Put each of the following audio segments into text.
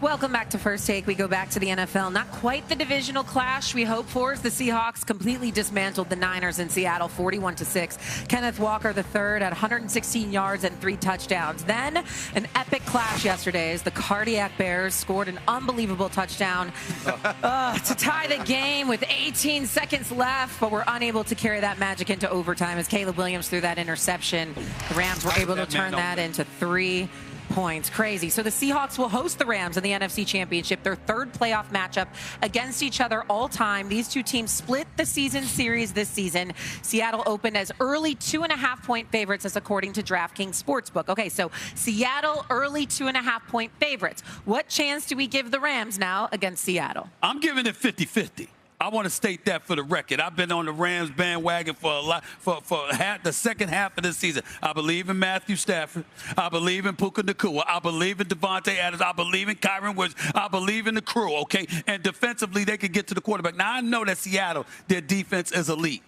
Welcome back to First Take. We go back to the NFL. Not quite the divisional clash we hope for, as the Seahawks completely dismantled the Niners in Seattle 41-6. Kenneth Walker III had 116 yards and 3 touchdowns. Then an epic clash yesterday as the Cardiac Bears scored an unbelievable touchdown to tie the game with 18 seconds left, but were unable to carry that magic into overtime as Caleb Williams threw that interception. The Rams were able to turn that into 3 points. Crazy. So the Seahawks will host the Rams in the NFC Championship, their third playoff matchup against each other all time. These two teams split the season series this season. Seattle opened as early 2.5-point favorites, as according to DraftKings Sportsbook. Okay, so Seattle early 2.5-point favorites. What chance do we give the Rams now against Seattle? I'm giving it 50-50. I want to state that for the record. I've been on the Rams bandwagon for the second half of this season. I believe in Matthew Stafford. I believe in Puka Nacua. I believe in Devontae Adams. I believe in Kyron Woods. I believe in the crew, okay? And defensively, they can get to the quarterback. Now, I know that Seattle, their defense is elite.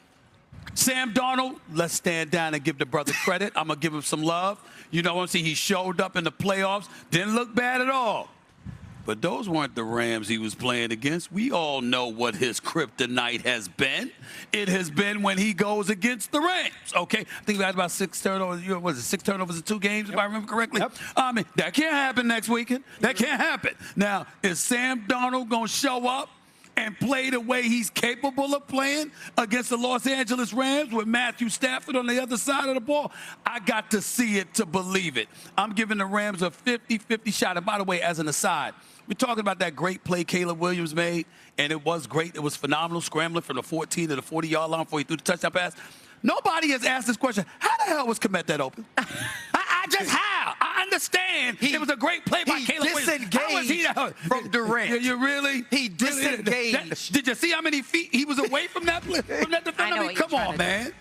Sam Darnold, let's stand down and give the brother credit. I'm going to give him some love. You know what I'm saying? He showed up in the playoffs. Didn't look bad at all. But those weren't the Rams he was playing against. We all know what his kryptonite has been. It has been when he goes against the Rams, okay? I think we had about 6 turnovers. Was it 6 turnovers in 2 games, if I remember correctly? Yep. I mean, that can't happen next weekend. That can't happen. Now, is Sam Darnold going to show up and play the way he's capable of playing against the Los Angeles Rams with Matthew Stafford on the other side of the ball? I got to see it to believe it. I'm giving the Rams a 50-50 shot. And by the way, as an aside, we're talking about that great play Caleb Williams made, and it was great. It was phenomenal, scrambling from the 14 to the 40-yard line before he threw the touchdown pass. Nobody has asked this question. How the hell was Komet that open? I just how? I understand it was a great play by Caleb Williams. How was he from Durant? You really? He disengaged. Did you see how many feet he was away from that defender? I mean, come on, man.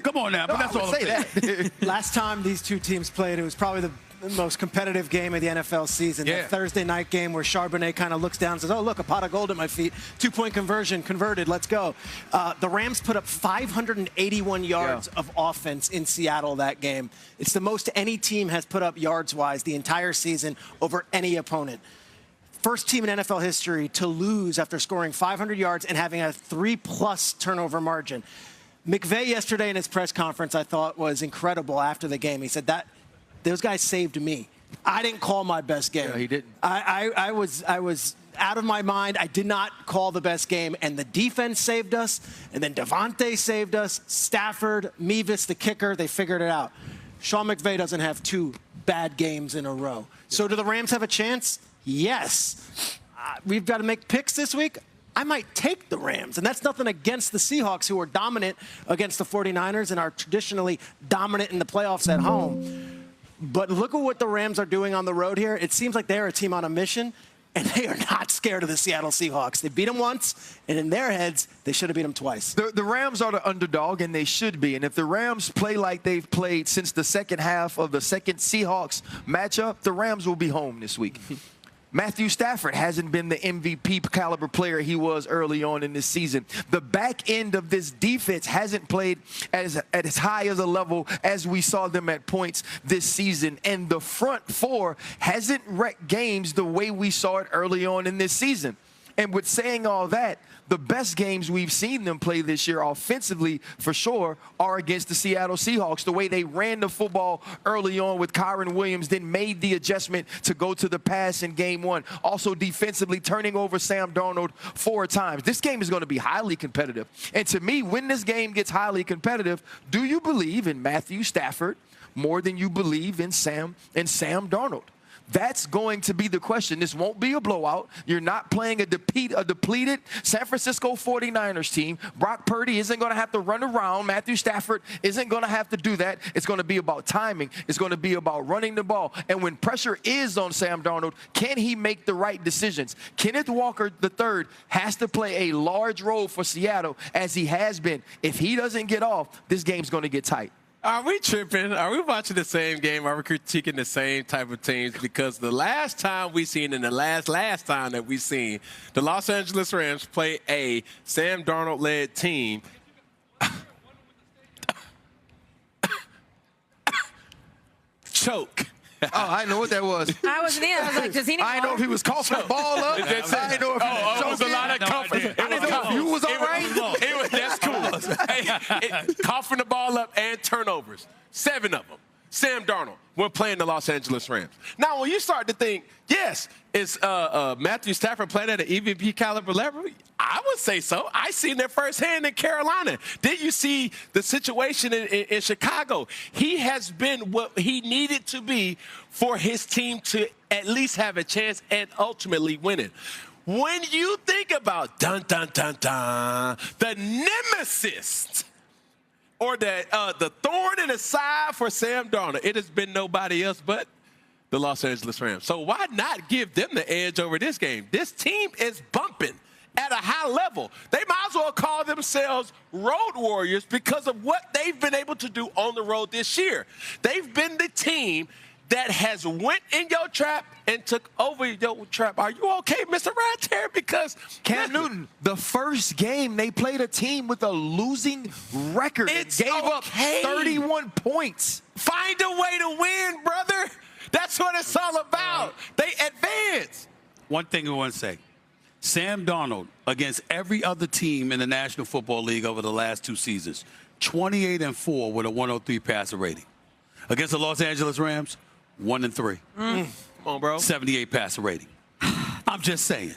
Come on now. But that's all I'm saying. Last time these two teams played, it was probably the most competitive game of the NFL season. Yeah. That Thursday night game where Charbonnet kind of looks down and says, oh, look, a pot of gold at my feet. 2-point conversion converted. Let's go. The Rams put up 581 yards of offense in Seattle that game. It's the most any team has put up yards-wise the entire season over any opponent. First team in NFL history to lose after scoring 500 yards and having a 3+ turnover margin. McVay yesterday in his press conference, I thought, was incredible after the game. He said that those guys saved me. I didn't call my best game. No, he didn't. I was out of my mind. I did not call the best game, and the defense saved us, and then Devontae saved us. Stafford, Mevis, the kicker, they figured it out. Sean McVay doesn't have 2 bad games in a row. So do the Rams have a chance? Yes. We've got to make picks this week. I might take the Rams, and that's nothing against the Seahawks, who are dominant against the 49ers and are traditionally dominant in the playoffs at home. But look at what the Rams are doing on the road here. It seems like they're a team on a mission, and they are not scared of the Seattle Seahawks. They beat them once, and in their heads, they should have beat them twice. The Rams are the underdog, and they should be. And if the Rams play like they've played since the second half of the second Seahawks matchup, the Rams will be home this week. Matthew Stafford hasn't been the MVP caliber player he was early on in this season. The back end of this defense hasn't played at as high as a level as we saw them at points this season. And the front four hasn't wrecked games the way we saw it early on in this season. And with saying all that, the best games we've seen them play this year offensively, for sure, are against the Seattle Seahawks. The way they ran the football early on with Kyron Williams, then made the adjustment to go to the pass in game 1. Also defensively turning over Sam Darnold 4 times. This game is going to be highly competitive. And to me, when this game gets highly competitive, do you believe in Matthew Stafford more than you believe in Sam Darnold? That's going to be the question. This won't be a blowout. You're not playing a depleted San Francisco 49ers team. Brock Purdy isn't going to have to run around. Matthew Stafford isn't going to have to do that. It's going to be about timing. It's going to be about running the ball. And when pressure is on Sam Darnold, can he make the right decisions? Kenneth Walker III has to play a large role for Seattle, as he has been. If he doesn't get off, this game's going to get tight. Are we tripping? Are we watching the same game? Are we critiquing the same type of teams? Because the last time we seen, and the last time that we seen, the Los Angeles Rams play a Sam Darnold-led team. Choke. Oh, I didn't know what that was. I wasn't either. I was like, does he need I didn't know if he was coughing the ball up. I didn't know if he it was a lot of coughing. I didn't know if you was all right. That's cool. Coughing the ball up and turnovers. 7 of them. Sam Darnold when playing the Los Angeles Rams. Now, when you start to think, yes, is Matthew Stafford playing at an EVP caliber level? I would say so. I seen it firsthand in Carolina. Did you see the situation in Chicago? He has been what he needed to be for his team to at least have a chance and ultimately win it. When you think about the nemesis or the thorn in the side for Sam Darnold, it has been nobody else but the Los Angeles Rams. So why not give them the edge over this game? This team is bumping at a high level. They might as well call themselves road warriors because of what they've been able to do on the road this year. They've been the team that has went in your trap and took over your trap. Are you okay, Mr. Ryan? Because Cam Newton, the first game they played a team with a losing record. It's gave up okay. 31 points. Find a way to win, brother. That's what it's all about. They advance. One thing I want to say. Sam Darnold, against every other team in the National Football League over the last 2 seasons, 28-4 with a 103 passer rating. Against the Los Angeles Rams, 1-3. Come on, bro. 78 passer rating. I'm just saying.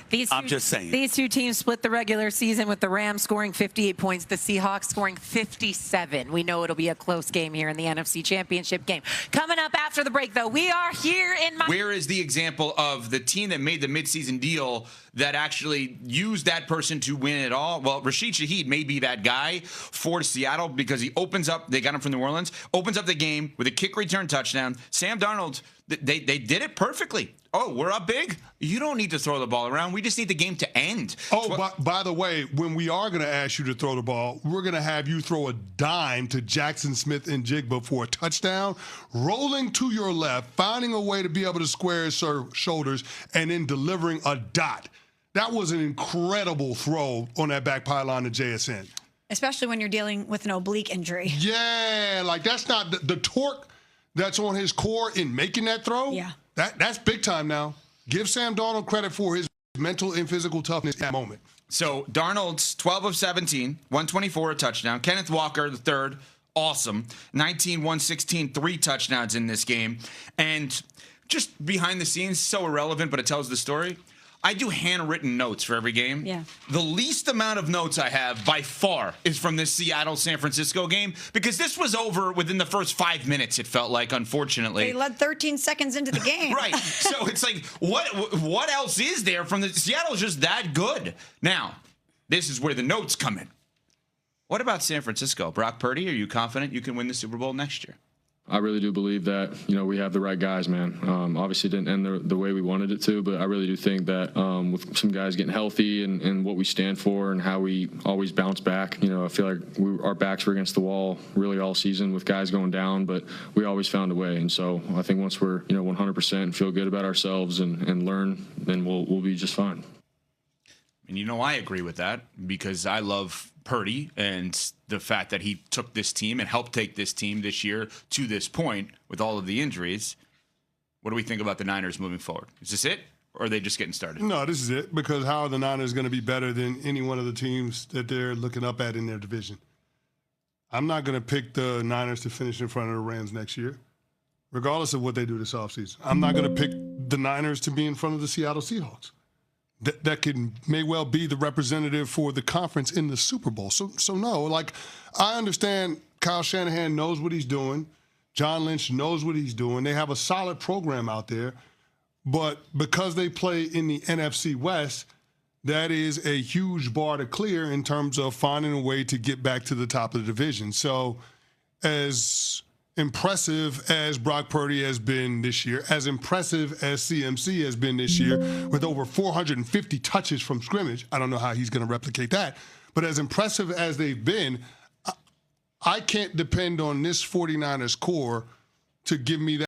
These two teams split the regular season with the Rams scoring 58 points, the Seahawks scoring 57. We know it'll be a close game here in the NFC Championship game. Coming up after the break, though, we are here in my... Where is the example of the team that made the midseason deal that actually used that person to win it all? Well, Rashid Shaheed may be that guy for Seattle because he opens up, they got him from New Orleans, opens up the game with a kick return touchdown. Sam Darnold, they did it perfectly. Oh, we're up big? You don't need to throw the ball around. We just need the game to end. Oh, by the way, when we are going to ask you to throw the ball, we're going to have you throw a dime to Jackson Smith and Jigba for a touchdown, rolling to your left, finding a way to be able to square his shoulders, and then delivering a dot. That was an incredible throw on that back pylon to JSN. Especially when you're dealing with an oblique injury. Yeah, like that's not the torque that's on his core in making that throw. Yeah. That's big time now. Give Sam Darnold credit for his mental and physical toughness at that moment. So Darnold's 12 of 17, 124 a touchdown. Kenneth Walker, the third, awesome. 19, 116, 3 touchdowns in this game. And just behind the scenes, so irrelevant, but it tells the story. I do handwritten notes for every game. Yeah. The least amount of notes I have by far is from this Seattle-San Francisco game because this was over within the first 5 minutes, it felt like, unfortunately. They led 13 seconds into the game. Right. So it's like, what else is there from the Seattle's just that good. Now, this is where the notes come in. What about San Francisco? Brock Purdy, are you confident you can win the Super Bowl next year? I really do believe that, we have the right guys, man. Obviously didn't end the way we wanted it to, but I really do think that with some guys getting healthy and what we stand for and how we always bounce back, I feel like our backs were against the wall really all season with guys going down, but we always found a way. And so I think once we're, 100% and feel good about ourselves and learn, then we'll be just fine. And I agree with that because I love Purdy and the fact that he took this team and helped take this team this year to this point with all of the injuries. What do we think about the Niners moving forward? Is this it, or are they just getting started? No, this is it, because how are the Niners going to be better than any one of the teams that they're looking up at in their division? I'm not going to pick the Niners to finish in front of the Rams next year, regardless of what they do this offseason. I'm not going to pick the Niners to be in front of the Seattle Seahawks. That may well be the representative for the conference in the Super Bowl. So no, I understand Kyle Shanahan knows what he's doing. John Lynch knows what he's doing. They have a solid program out there. But because they play in the NFC West, that is a huge bar to clear in terms of finding a way to get back to the top of the division. So as impressive as Brock Purdy has been this year, as impressive as CMC has been this year with over 450 touches from scrimmage, I don't know how he's going to replicate that, but as impressive as they've been, I can't depend on this 49ers core to give me that